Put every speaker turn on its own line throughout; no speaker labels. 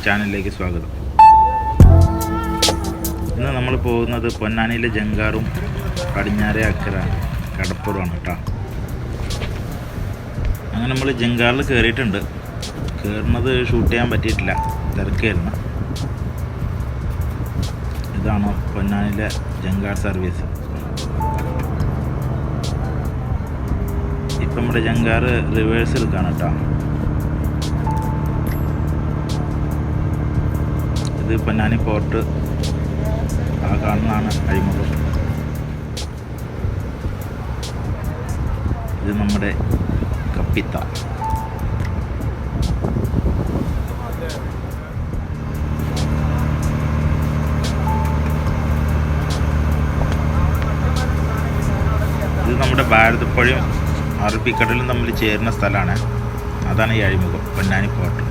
ചാനലിലേക്ക് സ്വാഗതം. ഇന്ന് നമ്മൾ പോകുന്നത് പൊന്നാനിയിലെ ജങ്കാറും പടിഞ്ഞാറേ അക്കര കടപ്പുറമാണ് കേട്ടോ. അങ്ങനെ നമ്മൾ ജങ്കാറിൽ കയറിയിട്ടുണ്ട്. കയറുന്നത് ഷൂട്ട് ചെയ്യാൻ പറ്റിയിട്ടില്ല, തിരക്കായിരുന്നു. ഇതാണ് പൊന്നാനിയിലെ ജങ്കാർ സർവീസ്. ഇപ്പം നമ്മുടെ ജങ്കാർ റിവേഴ്സ് എടുക്കുകയാണ് കേട്ടോ. ഇത് പൊന്നാനി പോർട്ട്, ആ കാണുന്നതാണ് അഴിമുഖം. ഇത് നമ്മുടെ കപ്പിത്ത. ഇത് നമ്മുടെ ഭാരതപ്പുഴയും അറബിക്കടലും തമ്മിൽ ചേരുന്ന സ്ഥലമാണ്. അതാണ് ഈ അഴിമുഖം, പൊന്നാനി പോർട്ട്.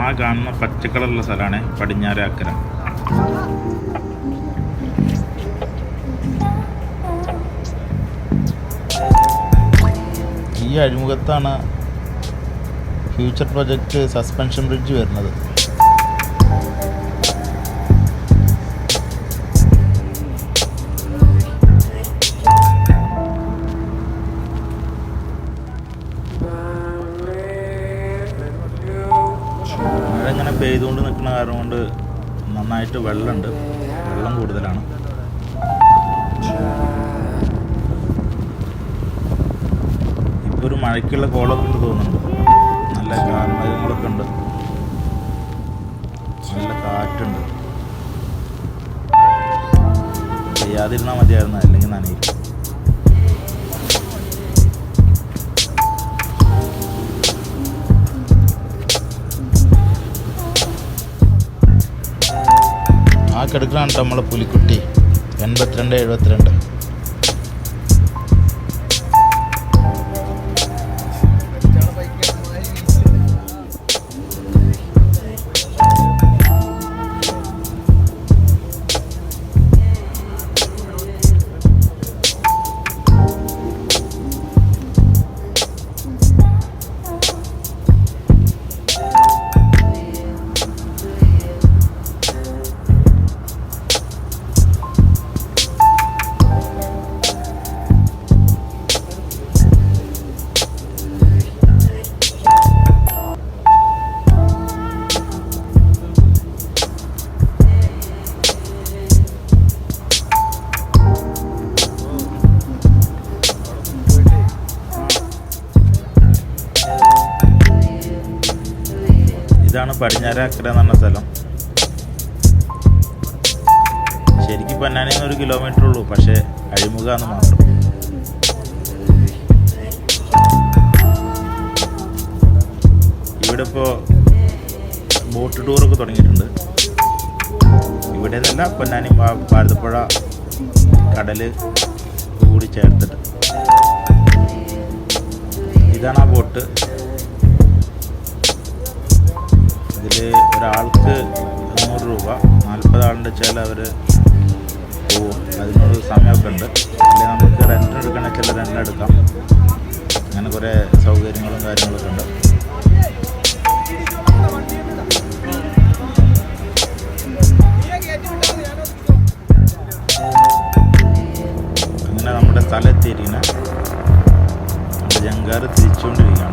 ആ കാണുന്ന പച്ചക്കളറുള്ള സ്ഥലമാണ് പടിഞ്ഞാറേ അക്കര. ഈ അഴിമുഖത്താണ് ഫ്യൂച്ചർ പ്രൊജക്റ്റ് സസ്പെൻഷൻ ബ്രിഡ്ജ് വരുന്നത്. മഴ ഇങ്ങനെ പെയ്തുകൊണ്ട് നിൽക്കുന്ന കാരണം കൊണ്ട് നന്നായിട്ട് വെള്ളം കൂടുതലാണ്. ഇപ്പോൾ ഒരു മഴയ്ക്കുള്ള കോളൊക്കെ ഉണ്ട് തോന്നുന്നുണ്ട്. നല്ല കാർമേഘങ്ങളൊക്കെ ഉണ്ട്, നല്ല കാറ്റുണ്ട്. ചെയ്യാതിരുന്നാൽ മതിയായിരുന്നു, അല്ലെങ്കിൽ നനയും. ആ കിടക്കലാണ് നമ്മളെ പുലിക്കുട്ടി 82-72. ഇതാണ് പടിഞ്ഞാറേ അക്കര എന്ന് പറഞ്ഞ സ്ഥലം. ശരിക്കും പൊന്നാനിയിൽ നിന്ന് 1 കിലോമീറ്റർ ഉള്ളൂ, പക്ഷേ അഴിമുഖാന്ന് മാത്രം. ഇവിടെ ഇപ്പോൾ ബോട്ട് ടൂറൊക്കെ തുടങ്ങിയിട്ടുണ്ട്. ഇവിടെ നിന്നല്ല, പൊന്നാനി ഭാരതപ്പുഴ കടല് കൂടി ചേർത്തിട്ട്. ഇതാണ് ആ ബോട്ട്. ഇതിൽ ഒരാൾക്ക് 100 രൂപ, 40 ആളുണ്ട് വെച്ചാൽ അവർ പോവും. അതിനൊരു സമയമൊക്കെ ഉണ്ട്. അല്ലെങ്കിൽ നമുക്ക് റെൻറ്റിന് എടുക്കണമെന്ന് വെച്ചാൽ റെൻറ്റിന് എടുക്കാം. അങ്ങനെ കുറേ സൗകര്യങ്ങളും കാര്യങ്ങളൊക്കെ ഉണ്ട്. അങ്ങനെ നമ്മുടെ സ്ഥലം എത്തിയിരിക്കുന്ന നമ്മുടെ ജങ്കാർ തിരിച്ചുകൊണ്ടിരിക്കുകയാണ്.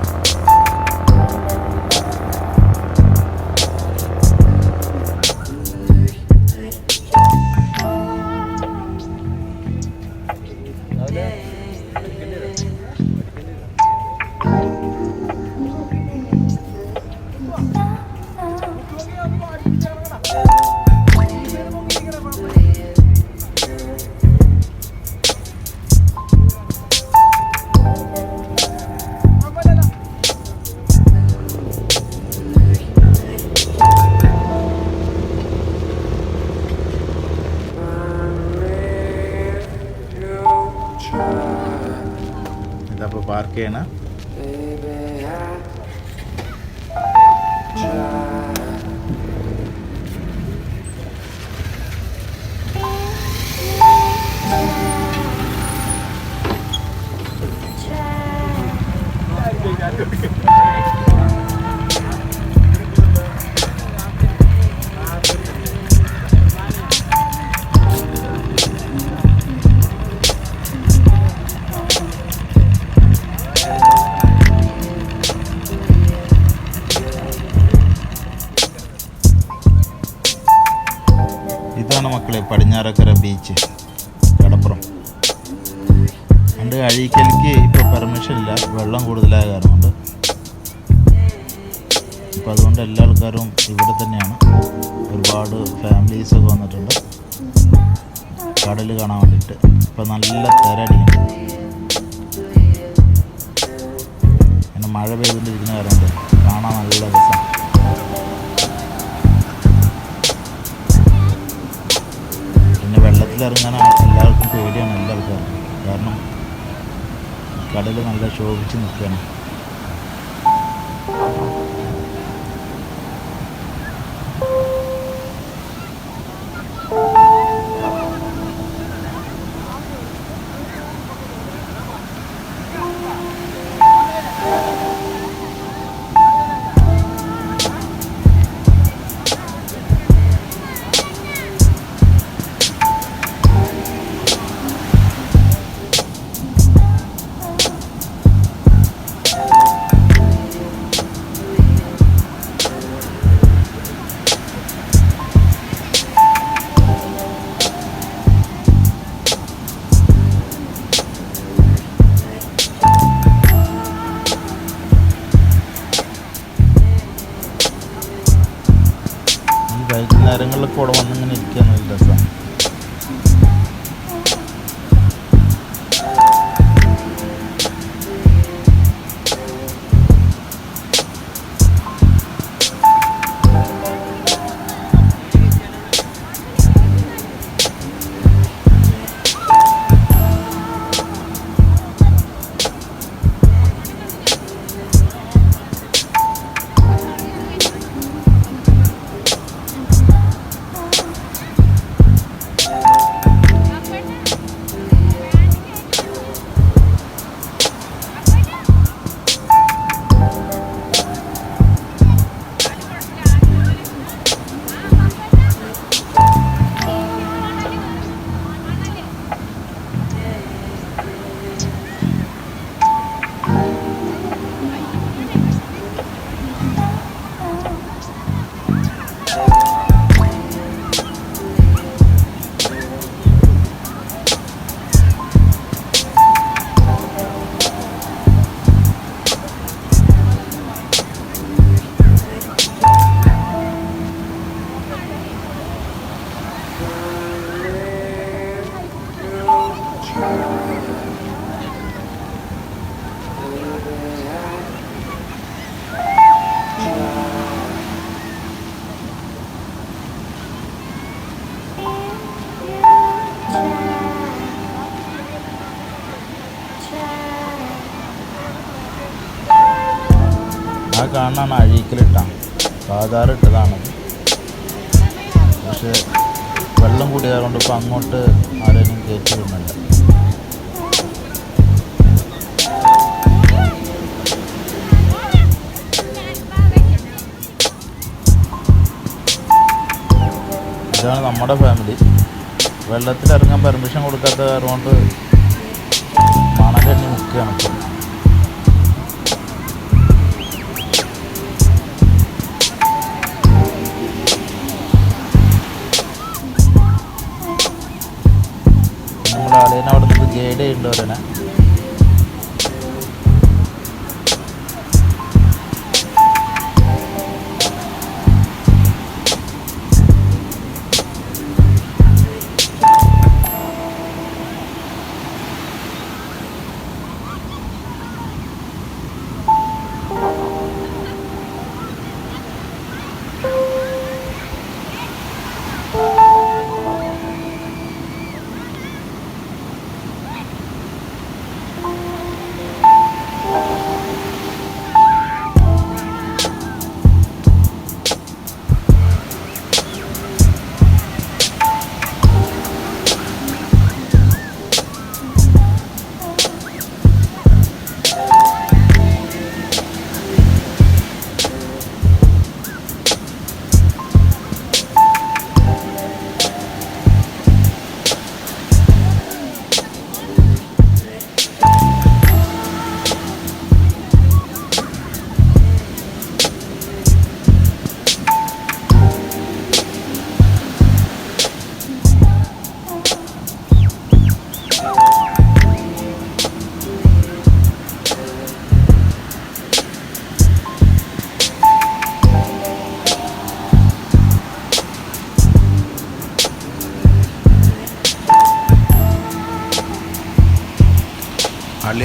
പാർക്ക് ചെയ്യണം. ഇതാണ് മക്കളെ പടിഞ്ഞാറക്കര ബീച്ച്, കടപ്പുറം. പണ്ട് അഴീക്കലിക്ക് ഇപ്പോൾ പെർമിഷൻ ഇല്ല, വെള്ളം കൂടുതലായ കാരണം കൊണ്ട്. അപ്പോൾ അതുകൊണ്ട് എല്ലാ ആൾക്കാരും ഇവിടെ തന്നെയാണ്. ഒരുപാട് ഫാമിലീസൊക്കെ വന്നിട്ടുണ്ട് കടൽ കാണാൻ വേണ്ടിയിട്ട്. ഇപ്പോൾ നല്ല തിരടിയുണ്ട്, പിന്നെ മഴ പെയ്തുകൊണ്ടിരിക്കുന്ന കാരണം കൊണ്ട് കാണാൻ നല്ല രസമാണ്. വെള്ളത്തിലിറങ്ങാൻ എല്ലാവർക്കും പേടിയാണ്, എല്ലാ ആൾക്കാർക്കും. കാരണം കടൽ നല്ല ശോഭിച്ച് നിൽക്കുകയാണ്. വൈകുന്നേരങ്ങളിലൊക്കെ ഇവിടെ വന്നിങ്ങനെ ഇരിക്കാൻ നല്ല രസമാണ്. ആ കാണാണ് അഴീക്കലിട്ടാണ്, സാധാരണ ഇട്ടതാണ്. പക്ഷേ വെള്ളം കൂടിയതുകൊണ്ട് ഇപ്പോൾ അങ്ങോട്ട് ആരെയും കയറ്റി വിടുന്നില്ല. ഇതാണ് നമ്മുടെ ഫാമിലി. വെള്ളത്തിലിറങ്ങാൻ പെർമിഷൻ കൊടുക്കാത്ത കാരണം കൊണ്ട് മണലെണ്ണി മുക്കുകയാണ് ഇപ്പോൾ. നമ്മുടെ ആളേനെ അവിടെ നിന്ന് ഗൈഡ് ചെയ്യുന്നുണ്ട്.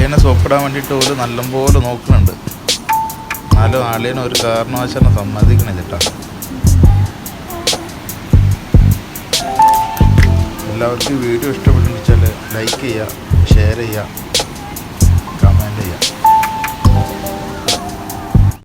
അളിയനെ സോപ്പിടാൻ വേണ്ടിയിട്ട് ഒരു നല്ലപോലെ നോക്കുന്നുണ്ട്. എന്നാലും അളിയനെ ഒരു കാരണവശാലും സമ്മതിക്കണില്ല കേട്ടോ. എല്ലാവർക്കും വീഡിയോ ഇഷ്ടപ്പെട്ടുണ്ടെന്ന് വെച്ചാൽ ലൈക്ക് ചെയ്യുക, ഷെയർ ചെയ്യുക.